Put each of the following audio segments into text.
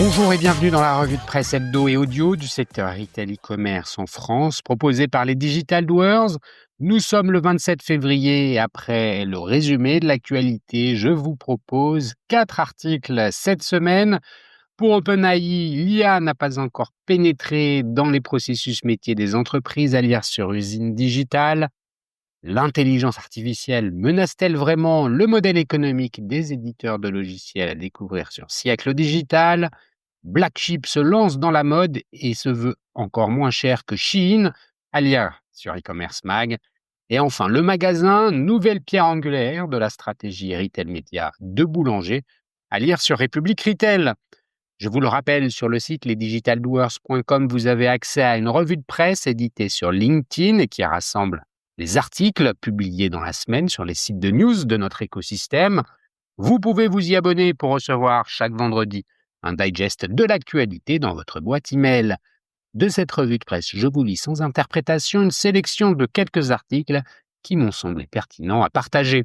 Bonjour et bienvenue dans la revue de presse hebdo et audio du secteur retail e-commerce en France, proposée par les Digital Doers. Nous sommes le 27 février et après le résumé de l'actualité, je vous propose 4 articles cette semaine. Pour OpenAI, l'IA n'a pas encore pénétré dans les processus métiers des entreprises, à lire sur Usine Digitale. L'intelligence artificielle menace-t-elle vraiment le modèle économique des éditeurs de logiciels, à découvrir sur Siècle Digital? Black Sheep se lance dans la mode et se veut encore moins cher que Shein, à lire sur e-commerce mag. Et enfin, le magasin, nouvelle pierre angulaire de la stratégie retail média de Boulanger, à lire sur République Retail. Je vous le rappelle, sur le site lesdigitaldoers.com, vous avez accès à une revue de presse éditée sur LinkedIn et qui rassemble les articles publiés dans la semaine sur les sites de news de notre écosystème. Vous pouvez vous y abonner pour recevoir chaque vendredi un digest de l'actualité dans votre boîte email. De cette revue de presse, je vous lis sans interprétation une sélection de quelques articles qui m'ont semblé pertinents à partager.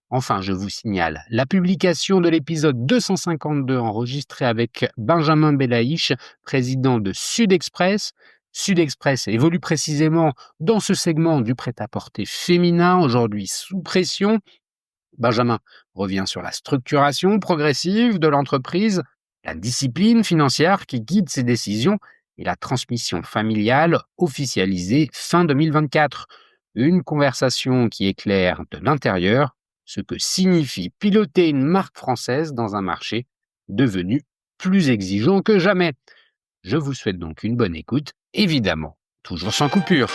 Enfin, je vous signale la publication de l'épisode 252 enregistré avec Benjamin Belaïch, président de Sud-Express. Sud-Express évolue précisément dans ce segment du prêt-à-porter féminin, aujourd'hui sous pression. Benjamin revient sur la structuration progressive de l'entreprise, la discipline financière qui guide ses décisions et la transmission familiale officialisée fin 2024. Une conversation qui éclaire de l'intérieur ce que signifie piloter une marque française dans un marché devenu plus exigeant que jamais. Je vous souhaite donc une bonne écoute, évidemment, toujours sans coupure.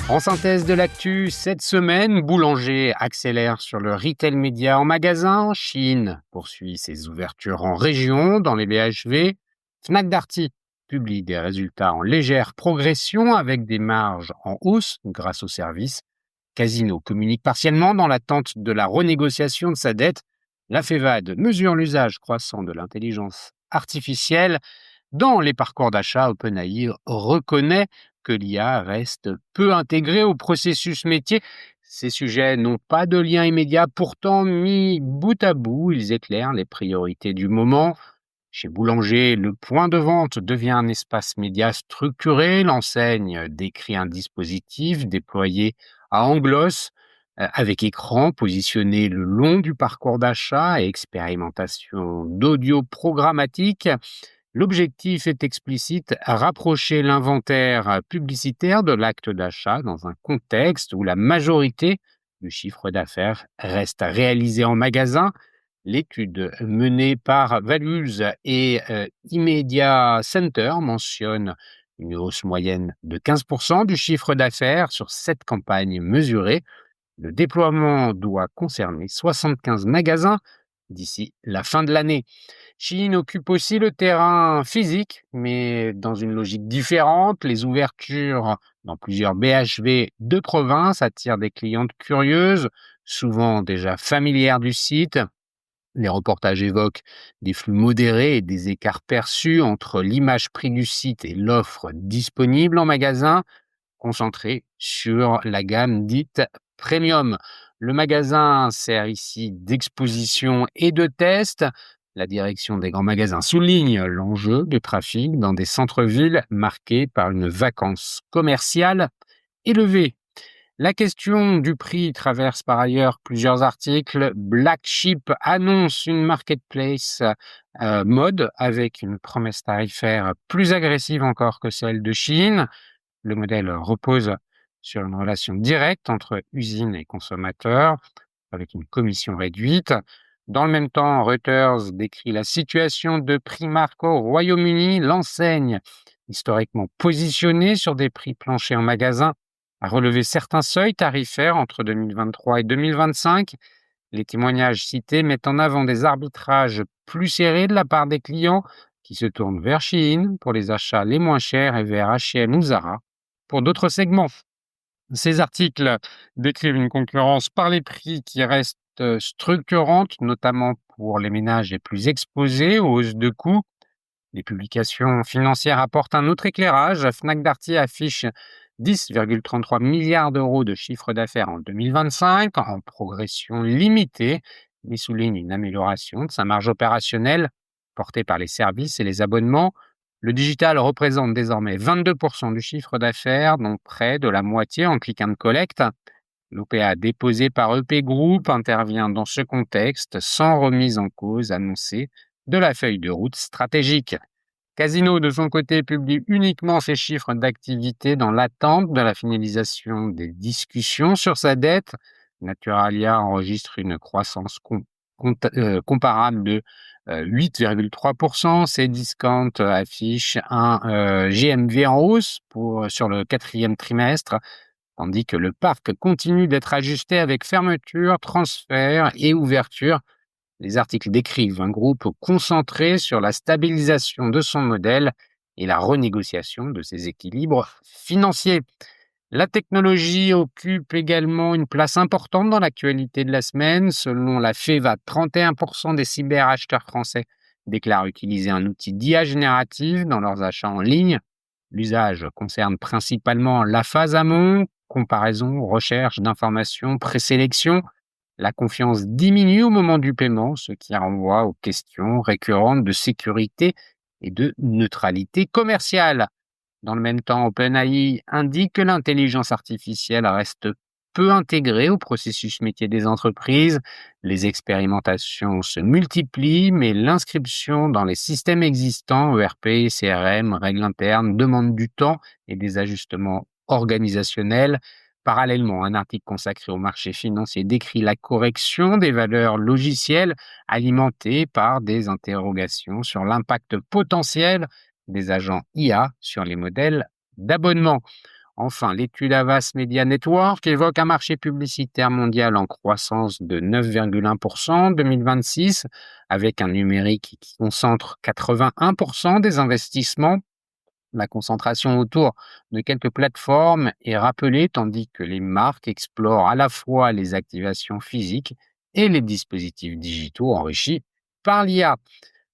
En synthèse de l'actu, cette semaine, Boulanger accélère sur le retail média en magasin, Shein poursuit ses ouvertures en région dans les BHV, Fnac Darty publie des résultats en légère progression avec des marges en hausse grâce au service. Casino communique partiellement dans l'attente de la renégociation de sa dette. La FEVAD mesure l'usage croissant de l'intelligence artificielle. Dans les parcours d'achat, OpenAI reconnaît que l'IA reste peu intégrée au processus métier. Ces sujets n'ont pas de lien immédiat, pourtant mis bout à bout, ils éclairent les priorités du moment. Chez Boulanger, le point de vente devient un espace média structuré. L'enseigne décrit un dispositif déployé à Anglos, avec écran positionné le long du parcours d'achat et expérimentation d'audio programmatique. L'objectif est explicite, rapprocher l'inventaire publicitaire de l'acte d'achat dans un contexte où la majorité du chiffre d'affaires reste réalisé en magasin. L'étude menée par Values et Immedia Center mentionne une hausse moyenne de 15% du chiffre d'affaires sur 7 campagnes mesurées. Le déploiement doit concerner 75 magasins d'ici la fin de l'année. Shein occupe aussi le terrain physique, mais dans une logique différente. Les ouvertures dans plusieurs BHV de province attirent des clientes curieuses, souvent déjà familières du site. Les reportages évoquent des flux modérés et des écarts perçus entre l'image prix du site et l'offre disponible en magasin, concentrée sur la gamme dite premium. Le magasin sert ici d'exposition et de test. La direction des grands magasins souligne l'enjeu du trafic dans des centres-villes marqués par une vacance commerciale élevée. La question du prix traverse par ailleurs plusieurs articles. Black Sheep annonce une marketplace mode avec une promesse tarifaire plus agressive encore que celle de Shein. Le modèle repose sur une relation directe entre usine et consommateur, avec une commission réduite. Dans le même temps, Reuters décrit la situation de Primark au Royaume-Uni. L'enseigne, historiquement positionnée sur des prix planchers en magasin, a relevé certains seuils tarifaires entre 2023 et 2025. Les témoignages cités mettent en avant des arbitrages plus serrés de la part des clients qui se tournent vers Shein pour les achats les moins chers et vers H&M ou Zara pour d'autres segments. Ces articles décrivent une concurrence par les prix qui reste structurante, notamment pour les ménages les plus exposés aux hausses de coûts. Les publications financières apportent un autre éclairage. Fnac Darty affiche 10,33 milliards d'euros de chiffre d'affaires en 2025, en progression limitée Il souligne une amélioration de sa marge opérationnelle portée par les services et les abonnements. Le digital représente désormais 22% du chiffre d'affaires, dont près de la moitié en click and collect. L'OPA déposée par EP Group intervient dans ce contexte sans remise en cause annoncée de la feuille de route stratégique. Casino, de son côté, publie uniquement ses chiffres d'activité dans l'attente de la finalisation des discussions sur sa dette. Naturalia enregistre une croissance comparable de 8,3%. Cdiscount affiche un GMV en hausse sur le quatrième trimestre, tandis que le parc continue d'être ajusté avec fermeture, transfert et ouverture. Les articles décrivent un groupe concentré sur la stabilisation de son modèle et la renégociation de ses équilibres financiers. La technologie occupe également une place importante dans l'actualité de la semaine. Selon la FEVA, 31% des cyberacheteurs français déclarent utiliser un outil d'IA générative dans leurs achats en ligne. L'usage concerne principalement la phase amont, comparaison, recherche d'informations, présélection. La confiance diminue au moment du paiement, ce qui renvoie aux questions récurrentes de sécurité et de neutralité commerciale. Dans le même temps, OpenAI indique que l'intelligence artificielle reste peu intégrée au processus métier des entreprises. Les expérimentations se multiplient, mais l'inscription dans les systèmes existants, ERP, CRM, règles internes, demande du temps et des ajustements organisationnels. Parallèlement, un article consacré au marché financier décrit la correction des valeurs logicielles alimentées par des interrogations sur l'impact potentiel des agents IA sur les modèles d'abonnement. Enfin, l'étude Havas Media Network évoque un marché publicitaire mondial en croissance de 9,1% en 2026, avec un numérique qui concentre 81% des investissements. La concentration autour de quelques plateformes est rappelée, tandis que les marques explorent à la fois les activations physiques et les dispositifs digitaux enrichis par l'IA.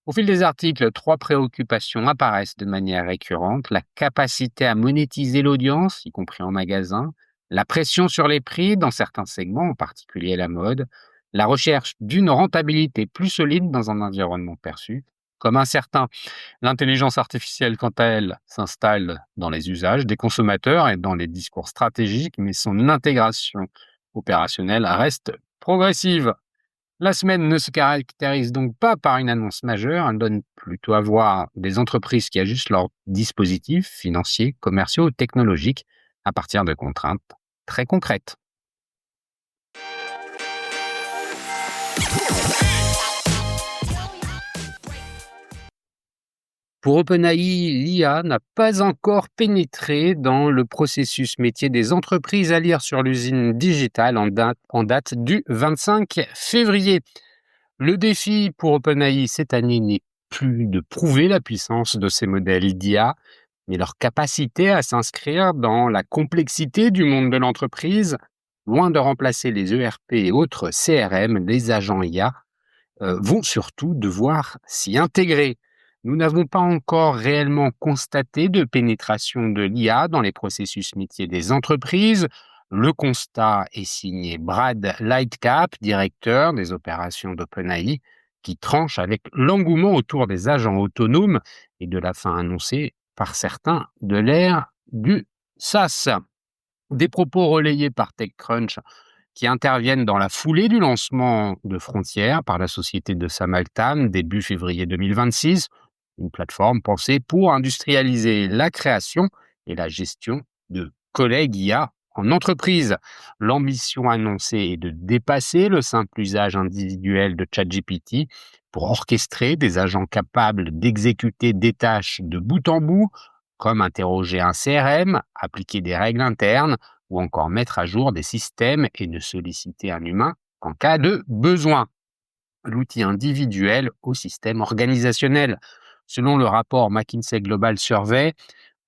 Au fil des articles, 3 préoccupations apparaissent de manière récurrente: la capacité à monétiser l'audience, y compris en magasin, la pression sur les prix dans certains segments, en particulier la mode, la recherche d'une rentabilité plus solide dans un environnement perçu comme incertain. L'intelligence artificielle, quant à elle, s'installe dans les usages des consommateurs et dans les discours stratégiques, mais son intégration opérationnelle reste progressive. La semaine ne se caractérise donc pas par une annonce majeure, elle donne plutôt à voir des entreprises qui ajustent leurs dispositifs financiers, commerciaux ou technologiques à partir de contraintes très concrètes. Pour OpenAI, l'IA n'a pas encore pénétré dans le processus métier des entreprises, à lire sur l'usine digitale en date du 25 février. Le défi pour OpenAI cette année n'est plus de prouver la puissance de ces modèles d'IA, mais leur capacité à s'inscrire dans la complexité du monde de l'entreprise. Loin de remplacer les ERP et autres CRM, les agents IA vont surtout devoir s'y intégrer. Nous n'avons pas encore réellement constaté de pénétration de l'IA dans les processus métiers des entreprises. Le constat est signé Brad Lightcap, directeur des opérations d'OpenAI, qui tranche avec l'engouement autour des agents autonomes et de la fin annoncée par certains de l'ère du SaaS. Des propos relayés par TechCrunch qui interviennent dans la foulée du lancement de Frontier par la société de Sam Altman début février 2026, une plateforme pensée pour industrialiser la création et la gestion de collègues IA en entreprise. L'ambition annoncée est de dépasser le simple usage individuel de ChatGPT pour orchestrer des agents capables d'exécuter des tâches de bout en bout, comme interroger un CRM, appliquer des règles internes, ou encore mettre à jour des systèmes et ne solliciter un humain qu'en cas de besoin. L'outil individuel au système organisationnel. Selon le rapport McKinsey Global Survey,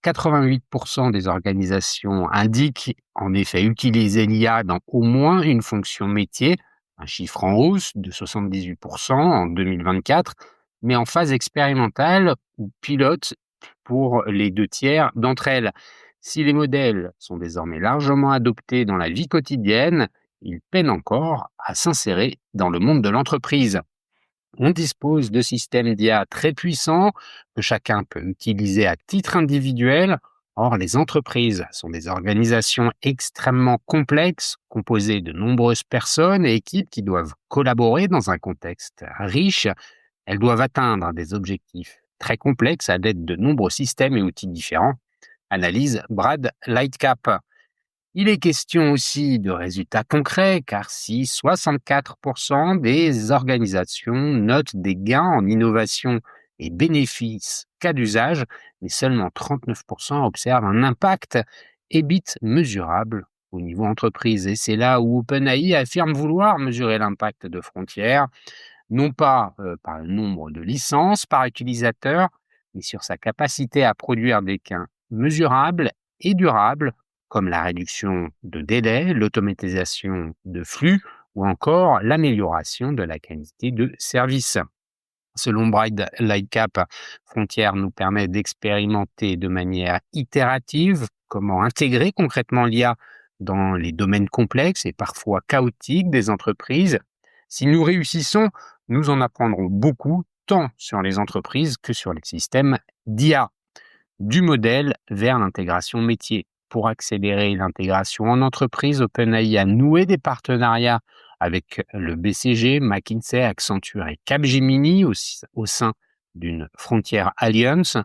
88% des organisations indiquent en effet utiliser l'IA dans au moins une fonction métier, un chiffre en hausse de 78% en 2024, mais en phase expérimentale ou pilote pour les 2 tiers d'entre elles. Si les modèles sont désormais largement adoptés dans la vie quotidienne, ils peinent encore à s'insérer dans le monde de l'entreprise. On dispose de systèmes d'IA très puissants que chacun peut utiliser à titre individuel. Or, les entreprises sont des organisations extrêmement complexes, composées de nombreuses personnes et équipes qui doivent collaborer dans un contexte riche. Elles doivent atteindre des objectifs très complexes à l'aide de nombreux systèmes et outils différents. Analyse Brad Lightcap. Il est question aussi de résultats concrets, car si 64% des organisations notent des gains en innovation et bénéfices cas d'usage, mais seulement 39% observent un impact EBIT mesurable au niveau entreprise. Et c'est là où OpenAI affirme vouloir mesurer l'impact de Frontier, non pas par le nombre de licences par utilisateur, mais sur sa capacité à produire des gains mesurables et durables, comme la réduction de délais, l'automatisation de flux ou encore l'amélioration de la qualité de service. Selon Bright Lightcap, Frontier nous permet d'expérimenter de manière itérative comment intégrer concrètement l'IA dans les domaines complexes et parfois chaotiques des entreprises. Si nous réussissons, nous en apprendrons beaucoup, tant sur les entreprises que sur les systèmes d'IA. Du modèle vers l'intégration métier. Pour accélérer l'intégration en entreprise, OpenAI a noué des partenariats avec le BCG, McKinsey, Accenture et Capgemini au sein d'une Frontier Alliance.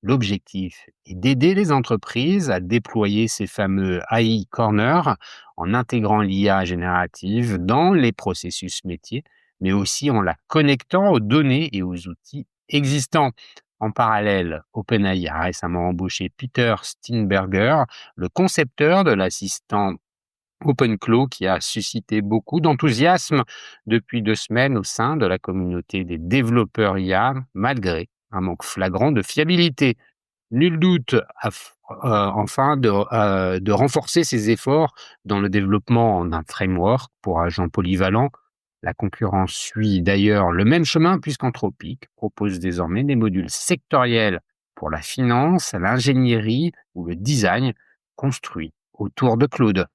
L'objectif est d'aider les entreprises à déployer ces fameux AI Corners en intégrant l'IA générative dans les processus métiers, mais aussi en la connectant aux données et aux outils existants. En parallèle, OpenAI a récemment embauché Peter Steenberger, le concepteur de l'assistant OpenClaw, qui a suscité beaucoup d'enthousiasme depuis 2 semaines au sein de la communauté des développeurs IA, malgré un manque flagrant de fiabilité. Nul doute, enfin, de renforcer ses efforts dans le développement d'un framework pour agents polyvalents. La concurrence suit d'ailleurs le même chemin puisqu'Anthropic propose désormais des modules sectoriels pour la finance, l'ingénierie ou le design construits autour de Claude.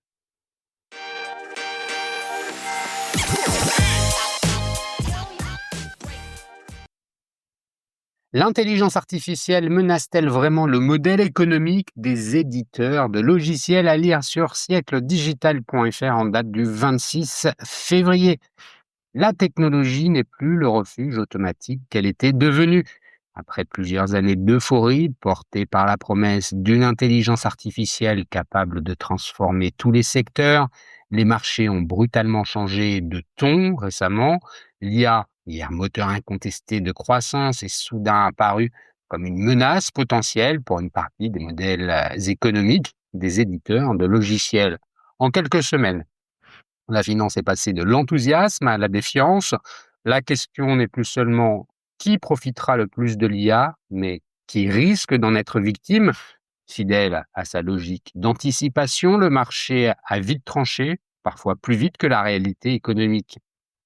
L'intelligence artificielle menace-t-elle vraiment le modèle économique des éditeurs de logiciels, à lire sur siècledigital.fr en date du 26 février? La technologie n'est plus le refuge automatique qu'elle était devenue. Après plusieurs années d'euphorie portée par la promesse d'une intelligence artificielle capable de transformer tous les secteurs, les marchés ont brutalement changé de ton récemment. L'IA, hier moteur incontesté de croissance, est soudain apparue comme une menace potentielle pour une partie des modèles économiques des éditeurs de logiciels. En quelques semaines, la finance est passée de l'enthousiasme à la défiance. La question n'est plus seulement qui profitera le plus de l'IA, mais qui risque d'en être victime. Fidèle à sa logique d'anticipation, le marché a vite tranché, parfois plus vite que la réalité économique.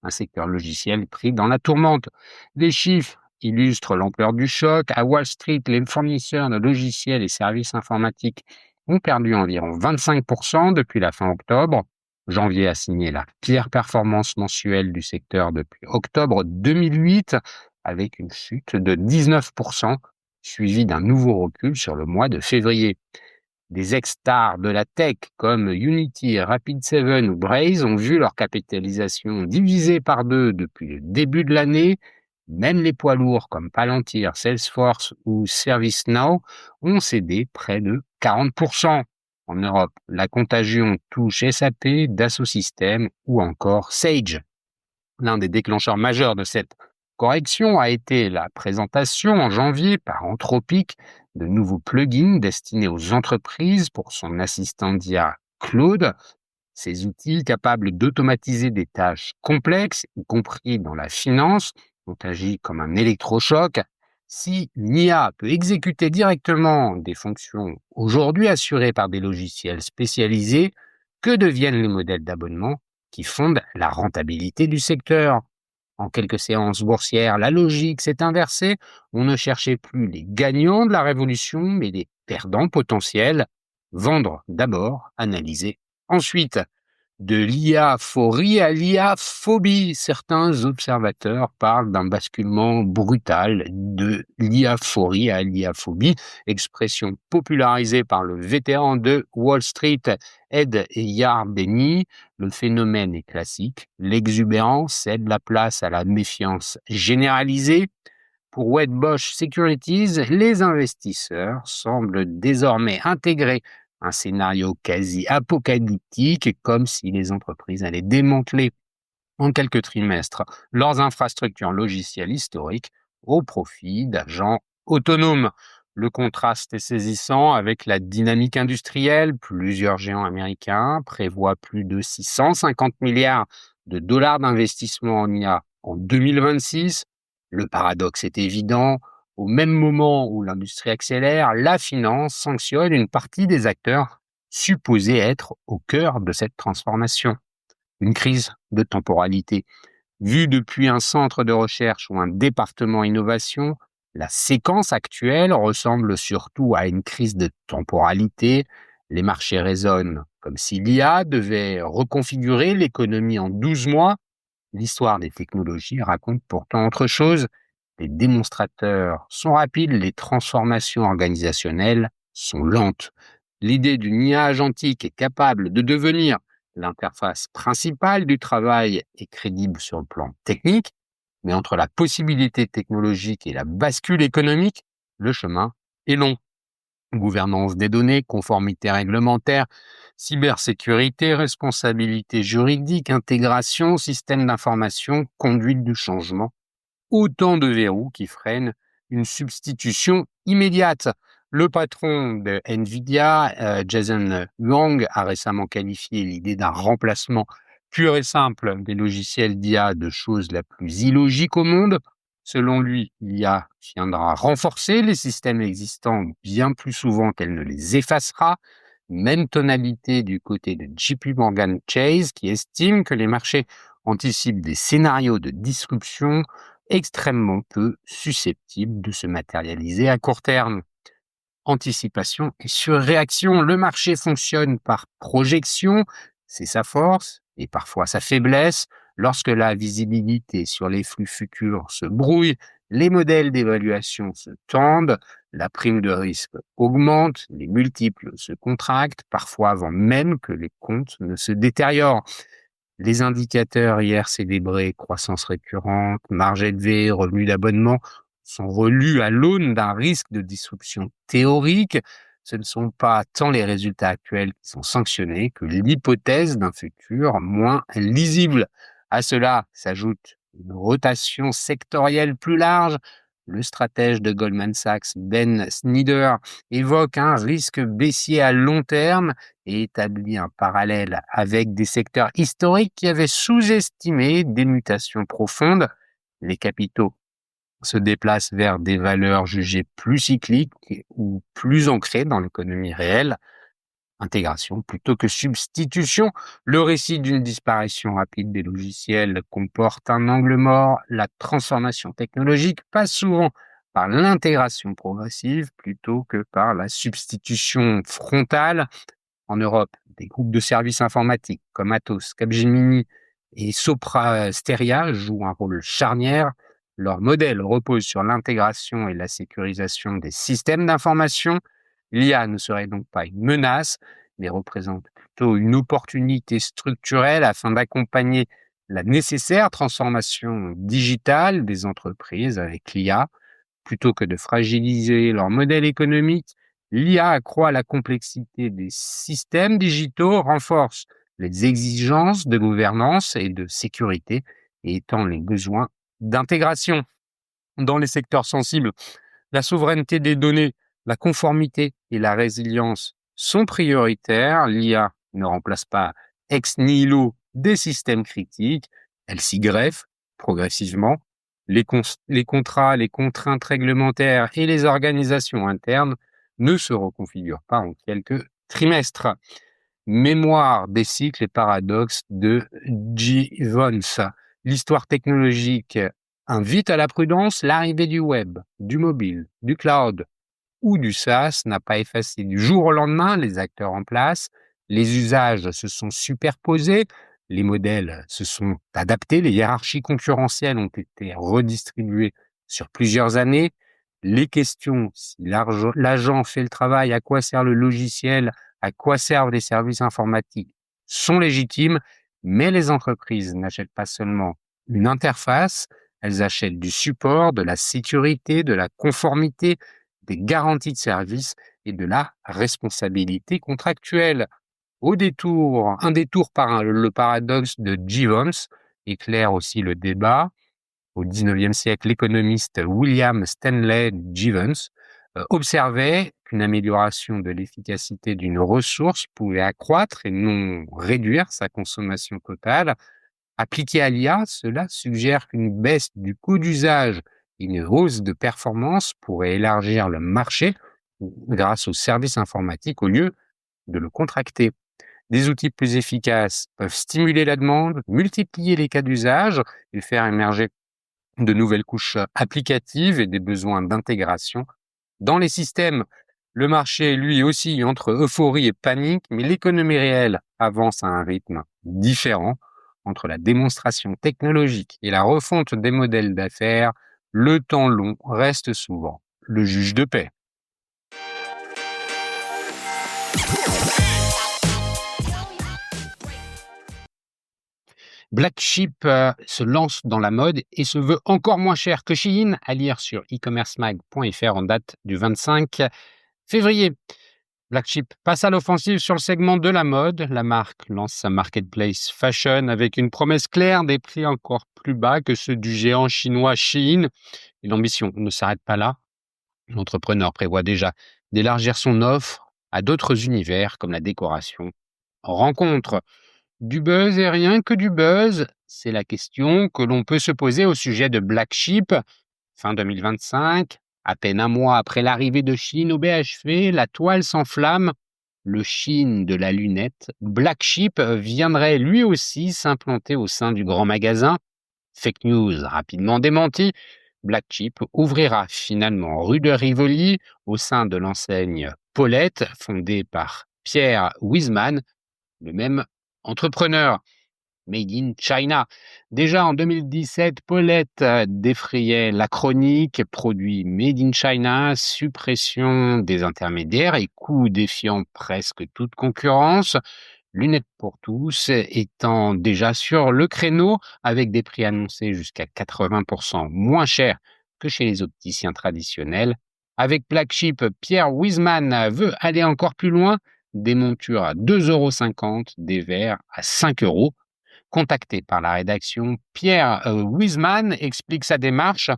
Un secteur logiciel pris dans la tourmente. Les chiffres illustrent l'ampleur du choc. À Wall Street, les fournisseurs de logiciels et services informatiques ont perdu environ 25% depuis la fin octobre. Janvier a signé la pire performance mensuelle du secteur depuis octobre 2008, avec une chute de 19%, suivie d'un nouveau recul sur le mois de février. Des ex-stars de la tech comme Unity, Rapid7 ou Braze ont vu leur capitalisation divisée par 2 depuis le début de l'année. Même les poids lourds comme Palantir, Salesforce ou ServiceNow ont cédé près de 40%. En Europe, la contagion touche SAP, Dassault Systèmes ou encore Sage. L'un des déclencheurs majeurs de cette correction a été la présentation en janvier par Anthropic de nouveaux plugins destinés aux entreprises pour son assistant d'IA Claude. Ces outils capables d'automatiser des tâches complexes, y compris dans la finance, ont agi comme un électrochoc. Si l'IA peut exécuter directement des fonctions aujourd'hui assurées par des logiciels spécialisés, que deviennent les modèles d'abonnement qui fondent la rentabilité du secteur? En quelques séances boursières, la logique s'est inversée. On ne cherchait plus les gagnants de la révolution, mais les perdants potentiels. Vendre d'abord, analyser ensuite. De l'IA-phorie à l'IA-phobie. Certains observateurs parlent d'un basculement brutal de l'IA-phorie à l'IA-phobie, expression popularisée par le vétéran de Wall Street, Ed Yardeni. Le phénomène est classique. L'exubérance cède la place à la méfiance généralisée. Pour Wedbush Securities, les investisseurs semblent désormais intégrer un scénario quasi apocalyptique, comme si les entreprises allaient démanteler en quelques trimestres leurs infrastructures logicielles historiques au profit d'agents autonomes. Le contraste est saisissant avec la dynamique industrielle. Plusieurs géants américains prévoient plus de 650 milliards de dollars d'investissement en IA en 2026. Le paradoxe est évident. Au même moment où l'industrie accélère, la finance sanctionne une partie des acteurs supposés être au cœur de cette transformation. Une crise de temporalité. Vue depuis un centre de recherche ou un département innovation, la séquence actuelle ressemble surtout à une crise de temporalité. Les marchés résonnent comme si l'IA devait reconfigurer l'économie en 12 mois. L'histoire des technologies raconte pourtant autre chose. Les démonstrateurs sont rapides, les transformations organisationnelles sont lentes. L'idée d'une IA agentique est capable de devenir l'interface principale du travail est crédible sur le plan technique, mais entre la possibilité technologique et la bascule économique, le chemin est long. Gouvernance des données, conformité réglementaire, cybersécurité, responsabilité juridique, intégration, système d'information, conduite du changement. Autant de verrous qui freinent une substitution immédiate. Le patron de NVIDIA, Jason Huang, a récemment qualifié l'idée d'un remplacement pur et simple des logiciels d'IA de chose la plus illogique au monde. Selon lui, l'IA viendra renforcer les systèmes existants bien plus souvent qu'elle ne les effacera. Même tonalité du côté de JP Morgan Chase, qui estime que les marchés anticipent des scénarios de disruption extrêmement peu susceptibles de se matérialiser à court terme. Anticipation et surréaction, le marché fonctionne par projection, c'est sa force et parfois sa faiblesse. Lorsque la visibilité sur les flux futurs se brouille, les modèles d'évaluation se tendent, la prime de risque augmente, les multiples se contractent, parfois avant même que les comptes ne se détériorent. Les indicateurs hier célébrés, croissance récurrente, marge élevée, revenus d'abonnement, sont relus à l'aune d'un risque de disruption théorique. Ce ne sont pas tant les résultats actuels qui sont sanctionnés que l'hypothèse d'un futur moins lisible. À cela s'ajoute une rotation sectorielle plus large. Le stratège de Goldman Sachs, Ben Snyder, évoque un risque baissier à long terme et établit un parallèle avec des secteurs historiques qui avaient sous-estimé des mutations profondes. Les capitaux se déplacent vers des valeurs jugées plus cycliques ou plus ancrées dans l'économie réelle. Intégration plutôt que substitution. Le récit d'une disparition rapide des logiciels comporte un angle mort. La transformation technologique passe souvent par l'intégration progressive plutôt que par la substitution frontale. En Europe, des groupes de services informatiques comme Atos, Capgemini et Sopra Steria jouent un rôle charnière. Leur modèle repose sur l'intégration et la sécurisation des systèmes d'information. L'IA ne serait donc pas une menace, mais représente plutôt une opportunité structurelle afin d'accompagner la nécessaire transformation digitale des entreprises avec l'IA. Plutôt que de fragiliser leur modèle économique, l'IA accroît la complexité des systèmes digitaux, renforce les exigences de gouvernance et de sécurité et étend les besoins d'intégration. Dans les secteurs sensibles, la souveraineté des données, la conformité et la résilience sont prioritaires. L'IA ne remplace pas ex nihilo des systèmes critiques, elle s'y greffe progressivement. Les contrats, les contraintes réglementaires et les organisations internes ne se reconfigurent pas en quelques trimestres. Mémoire des cycles et paradoxes de Gibbons. L'histoire technologique invite à la prudence. L'arrivée du web, du mobile, du cloud ou du SaaS n'a pas effacé du jour au lendemain les acteurs en place. Les usages se sont superposés, les modèles se sont adaptés, les hiérarchies concurrentielles ont été redistribuées sur plusieurs années. Les questions, si l'agent fait le travail, à quoi sert le logiciel, à quoi servent les services informatiques, sont légitimes, mais les entreprises n'achètent pas seulement une interface, elles achètent du support, de la sécurité, de la conformité, des garanties de service et de la responsabilité contractuelle. Un détour par le paradoxe de Jevons éclaire aussi le débat. Au XIXe siècle, l'économiste William Stanley Jevons observait qu'une amélioration de l'efficacité d'une ressource pouvait accroître et non réduire sa consommation totale. Appliqué à l'IA, cela suggère qu'une baisse du coût d'usage et une hausse de performance pourraient élargir le marché grâce aux services informatiques au lieu de le contracter. Des outils plus efficaces peuvent stimuler la demande, multiplier les cas d'usage et faire émerger de nouvelles couches applicatives et des besoins d'intégration dans les systèmes. Le marché, lui, oscille entre euphorie et panique, mais l'économie réelle avance à un rythme différent. Entre la démonstration technologique et la refonte des modèles d'affaires, le temps long reste souvent le juge de paix. Black Sheep se lance dans la mode et se veut encore moins cher que Shein, à lire sur e-commercemag.fr en date du 25 février. Black Sheep passe à l'offensive sur le segment de la mode. La marque lance sa marketplace fashion avec une promesse claire des prix encore plus bas que ceux du géant chinois Shein. Et l'ambition ne s'arrête pas là. L'entrepreneur prévoit déjà d'élargir son offre à d'autres univers comme la décoration. Rencontre. Du buzz et rien que du buzz, c'est la question que l'on peut se poser au sujet de Black Sheep. Fin 2025, à peine un mois après l'arrivée de Shein au BHV, la toile s'enflamme. Le Shein de la lunette, Black Sheep viendrait lui aussi s'implanter au sein du grand magasin. Fake news rapidement démentie, Black Sheep ouvrira finalement rue de Rivoli au sein de l'enseigne Paulette, fondée par Pierre Wiesmann, le même entrepreneur. Made in China. Déjà en 2017, Paulette défrayait la chronique, produit Made in China, suppression des intermédiaires et coûts défiant presque toute concurrence. Lunettes pour tous étant déjà sur le créneau avec des prix annoncés jusqu'à 80% moins chers que chez les opticiens traditionnels. Avec Black Sheep, Pierre Wiesmann veut aller encore plus loin. Des montures à 2,50 €, des verres à 5 €. Contacté par la rédaction, Pierre Wiesmann explique sa démarche.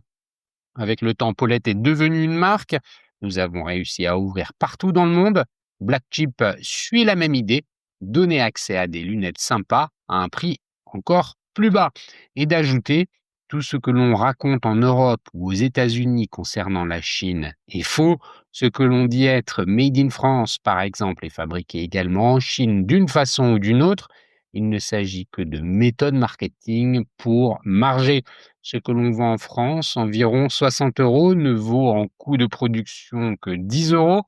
Avec le temps, Paulette est devenue une marque. Nous avons réussi à ouvrir partout dans le monde. Black Sheep suit la même idée, donner accès à des lunettes sympas à un prix encore plus bas. Et d'ajouter, tout ce que l'on raconte en Europe ou aux États-Unis concernant la Chine est faux. Ce que l'on dit être made in France, par exemple, est fabriqué également en Chine d'une façon ou d'une autre. Il ne s'agit que de méthode marketing pour marger. Ce que l'on vend en France, environ 60 €, ne vaut en coût de production que 10 €.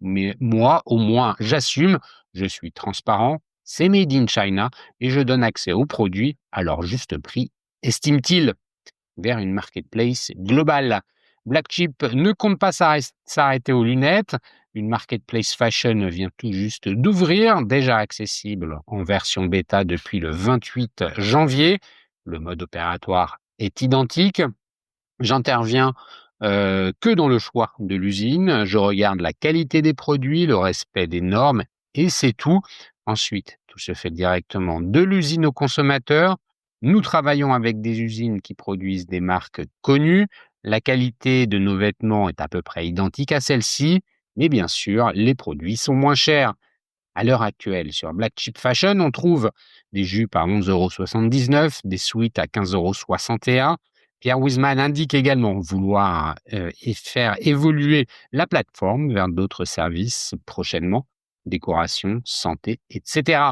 Mais moi, au moins, j'assume, je suis transparent, c'est made in China et je donne accès aux produits à leur juste prix, estime-t-il, vers une marketplace globale. Black Sheep ne compte pas s'arrêter aux lunettes. Une marketplace fashion vient tout juste d'ouvrir, déjà accessible en version bêta depuis le 28 janvier. Le mode opératoire est identique. J'interviens que dans le choix de l'usine. Je regarde la qualité des produits, le respect des normes et c'est tout. Ensuite, tout se fait directement de l'usine au consommateur. Nous travaillons avec des usines qui produisent des marques connues. La qualité de nos vêtements est à peu près identique à celle-ci, mais bien sûr, les produits sont moins chers. À l'heure actuelle, sur Black Sheep Fashion, on trouve des jupes à 11,79 €, des suites à 15,61 €. Pierre Wiesmann indique également vouloir faire évoluer la plateforme vers d'autres services prochainement, décoration, santé, etc.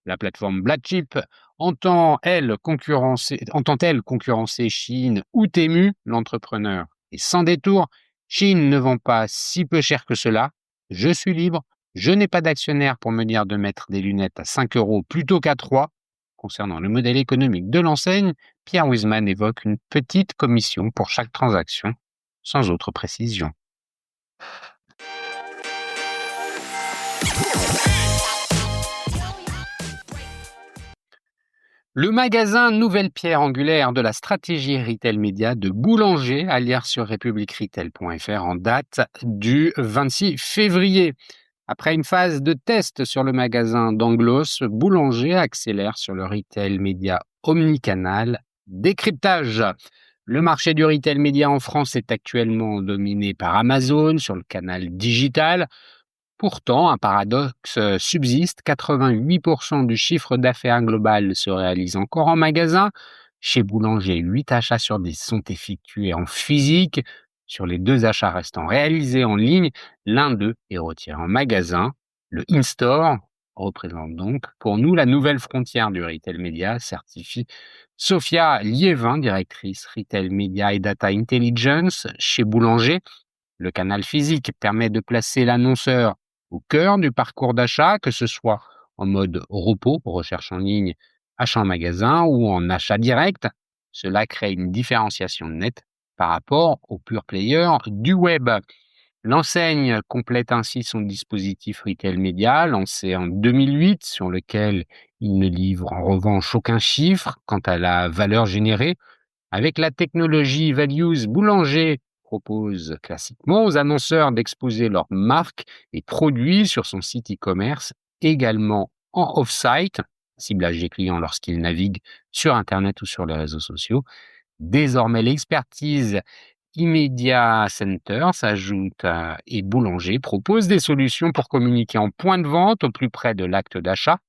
La plateforme Black Sheep entend-elle concurrencer Shein ou Temu? L'entrepreneur est sans détour. Shein ne vend pas si peu cher que cela. Je suis libre Je n'ai pas d'actionnaire pour me dire de mettre des lunettes à 5 euros plutôt qu'à 3. Concernant le modèle économique de l'enseigne, Pierre Wiesmann évoque une petite commission pour chaque transaction, sans autre précision. Le magasin nouvelle pierre angulaire de la stratégie retail média de Boulanger, à lire sur republicretail.fr en date du 26 février. Après une phase de test sur le magasin d'Anglos, Boulanger accélère sur le retail média omnicanal. Décryptage. Le marché du retail média en France est actuellement dominé par Amazon sur le canal digital. Pourtant, un paradoxe subsiste, 88% du chiffre d'affaires global se réalise encore en magasin. Chez Boulanger, 8 achats sur 10 sont effectués en physique. Sur les 2 achats restants réalisés en ligne, l'un d'eux est retiré en magasin. Le in-store représente donc pour nous la nouvelle frontière du retail média, certifie Sophia Liévin, directrice retail média et data intelligence chez Boulanger. Le canal physique permet de placer l'annonceur au cœur du parcours d'achat, que ce soit en mode repos, recherche en ligne, achat en magasin ou en achat direct. Cela crée une différenciation nette par rapport aux pure players du web. L'enseigne complète ainsi son dispositif retail média, lancé en 2008, sur lequel il ne livre en revanche aucun chiffre quant à la valeur générée. Avec la technologie Values, Boulanger propose classiquement aux annonceurs d'exposer leurs marques et produits sur son site e-commerce, également en off-site, ciblage des clients lorsqu'ils naviguent sur Internet ou sur les réseaux sociaux. Désormais, l'expertise Media Center s'ajoute et Boulanger propose des solutions pour communiquer en point de vente au plus près de l'acte d'achat.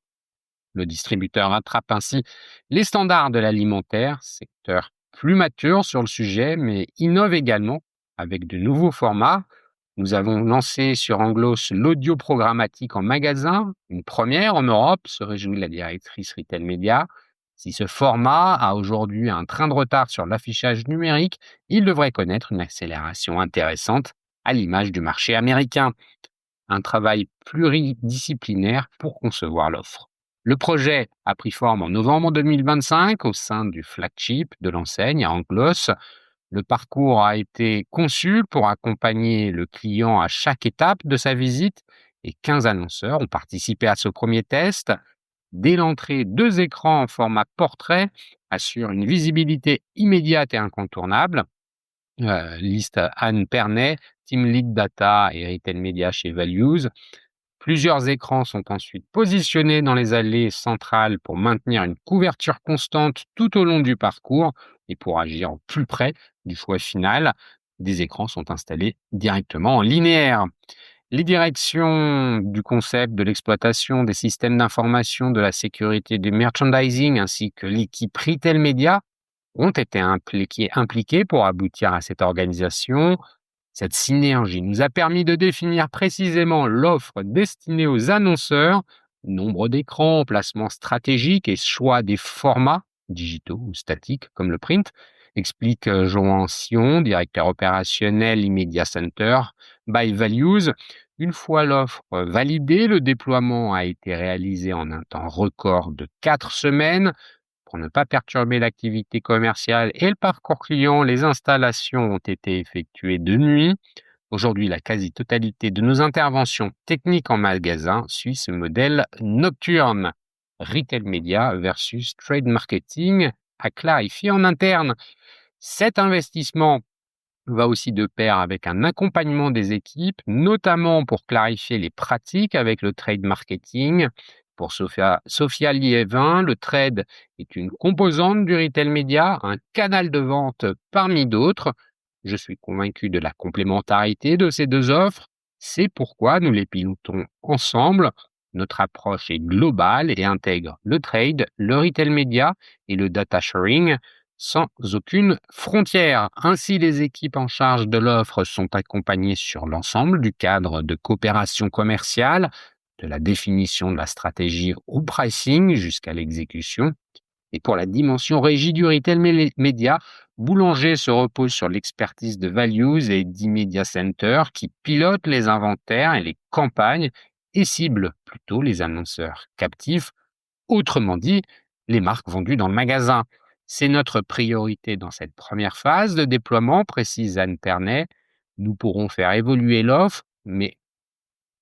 Le distributeur rattrape ainsi les standards de l'alimentaire, secteur plus mature sur le sujet, mais innove également avec de nouveaux formats. Nous avons lancé sur Anglos l'audio programmatique en magasin, une première en Europe, se réjouit la directrice Retail Média. Si ce format a aujourd'hui un train de retard sur l'affichage numérique, il devrait connaître une accélération intéressante à l'image du marché américain. Un travail pluridisciplinaire pour concevoir l'offre. Le projet a pris forme en novembre 2025 au sein du flagship de l'enseigne à Anglos. Le parcours a été conçu pour accompagner le client à chaque étape de sa visite et 15 annonceurs ont participé à ce premier test. Dès l'entrée, 2 écrans en format portrait assurent une visibilité immédiate et incontournable. Liste Anne Pernet, Team Lead Data et Retail Media chez Values. Plusieurs écrans sont ensuite positionnés dans les allées centrales pour maintenir une couverture constante tout au long du parcours et pour agir au plus près du choix final. Des écrans sont installés directement en linéaire. Les directions du concept, de l'exploitation, des systèmes d'information, de la sécurité, du merchandising ainsi que l'équipe Retail Media ont été impliqués pour aboutir à cette organisation. Cette synergie nous a permis de définir précisément l'offre destinée aux annonceurs, nombre d'écrans, placement stratégique et choix des formats, digitaux ou statiques comme le print, explique Johan Sion, directeur opérationnel Media Center by Values. Une fois l'offre validée, le déploiement a été réalisé en un temps record de 4 semaines. Pour ne pas perturber l'activité commerciale et le parcours client, les installations ont été effectuées de nuit. Aujourd'hui, la quasi-totalité de nos interventions techniques en magasin suit ce modèle nocturne. Retail Media versus Trade Marketing à clarifier en interne. Cet investissement va aussi de pair avec un accompagnement des équipes, notamment pour clarifier les pratiques avec le trade marketing. Pour Sophia Liévin, le trade est une composante du retail média, un canal de vente parmi d'autres. Je suis convaincu de la complémentarité de ces 2 offres. C'est pourquoi nous les pilotons ensemble. Notre approche est globale et intègre le trade, le retail média et le data sharing sans aucune frontière. Ainsi, les équipes en charge de l'offre sont accompagnées sur l'ensemble du cadre de coopération commerciale, de la définition de la stratégie au pricing jusqu'à l'exécution. Et pour la dimension régie du retail média, Boulanger se repose sur l'expertise de Values et d'Media Center qui pilotent les inventaires et les campagnes et cible plutôt les annonceurs captifs, autrement dit, les marques vendues dans le magasin. C'est notre priorité dans cette première phase de déploiement, précise Anne Pernet. Nous pourrons faire évoluer l'offre, mais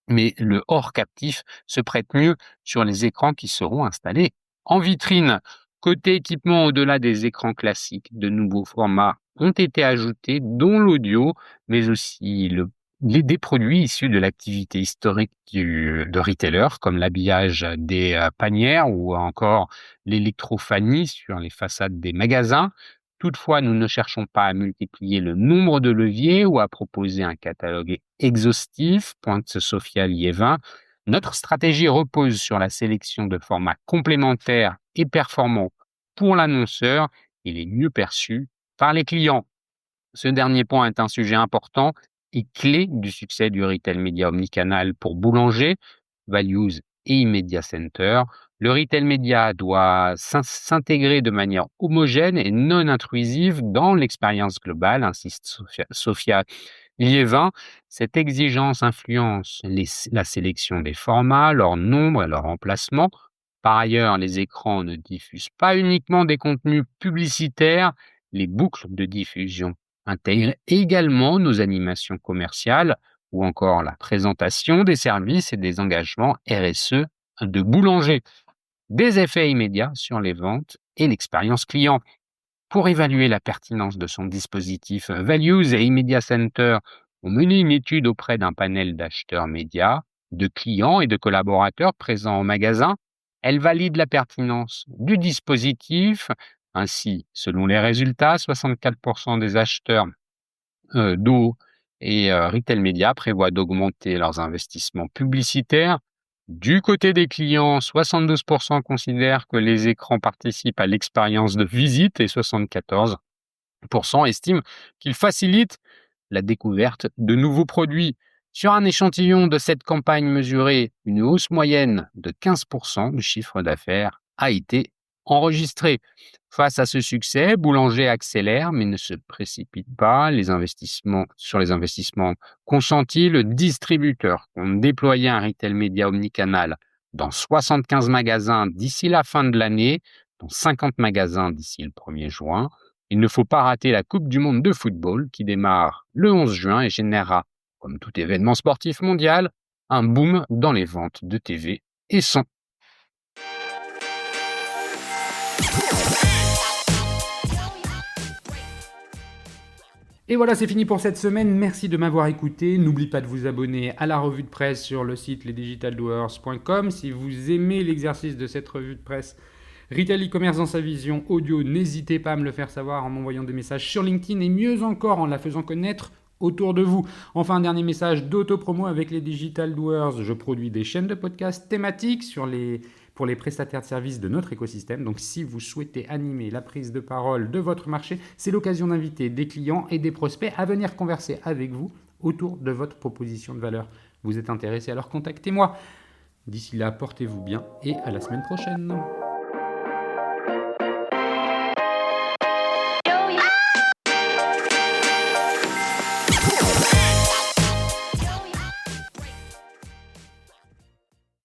le hors captif se prête mieux sur les écrans qui seront installés en vitrine. Côté équipement, au-delà des écrans classiques, de nouveaux formats ont été ajoutés, dont l'audio, mais aussi des produits issus de l'activité historique de retailer, comme l'habillage des panières ou encore l'électrophanie sur les façades des magasins. Toutefois, nous ne cherchons pas à multiplier le nombre de leviers ou à proposer un catalogue exhaustif, pointe Sophia Liévin. Notre stratégie repose sur la sélection de formats complémentaires et performants pour l'annonceur et les mieux perçus par les clients. Ce dernier point est un sujet important et clé du succès du retail média omnicanal pour Boulanger, Values et Imedia Center. Le retail média doit s'intégrer de manière homogène et non intrusive dans l'expérience globale, insiste Sophia Liévin. Cette exigence influence la sélection des formats, leur nombre et leur emplacement. Par ailleurs, les écrans ne diffusent pas uniquement des contenus publicitaires, les boucles de diffusion intègrent également nos animations commerciales ou encore la présentation des services et des engagements RSE de Boulanger. Des effets immédiats sur les ventes et l'expérience client. Pour évaluer la pertinence de son dispositif, Values et Imedia Center ont mené une étude auprès d'un panel d'acheteurs médias, de clients et de collaborateurs présents au magasin. Elle valide la pertinence du dispositif. Ainsi, selon les résultats, 64% des acheteurs d'eau et Retail Media prévoient d'augmenter leurs investissements publicitaires. Du côté des clients, 72% considèrent que les écrans participent à l'expérience de visite et 74% estiment qu'ils facilitent la découverte de nouveaux produits. Sur un échantillon de cette campagne mesurée, une hausse moyenne de 15% du chiffre d'affaires a été enregistrée. Face à ce succès, Boulanger accélère mais ne se précipite pas. Sur les investissements consentis, le distributeur compte déployer un retail média omnicanal dans 75 magasins d'ici la fin de l'année, dans 50 magasins d'ici le 1er juin. Il ne faut pas rater la Coupe du monde de football qui démarre le 11 juin et générera, comme tout événement sportif mondial, un boom dans les ventes de TV et son. Et voilà, c'est fini pour cette semaine. Merci de m'avoir écouté. N'oublie pas de vous abonner à la revue de presse sur le site lesdigitaldoers.com. Si vous aimez l'exercice de cette revue de presse Retail e-commerce dans sa vision audio, n'hésitez pas à me le faire savoir en m'envoyant des messages sur LinkedIn et mieux encore en la faisant connaître autour de vous. Enfin, un dernier message d'auto-promo avec les Digital Doers. Je produis des chaînes de podcasts thématiques pour les prestataires de services de notre écosystème. Donc, si vous souhaitez animer la prise de parole de votre marché, c'est l'occasion d'inviter des clients et des prospects à venir converser avec vous autour de votre proposition de valeur. Vous êtes intéressé, alors contactez-moi. D'ici là, portez-vous bien et à la semaine prochaine.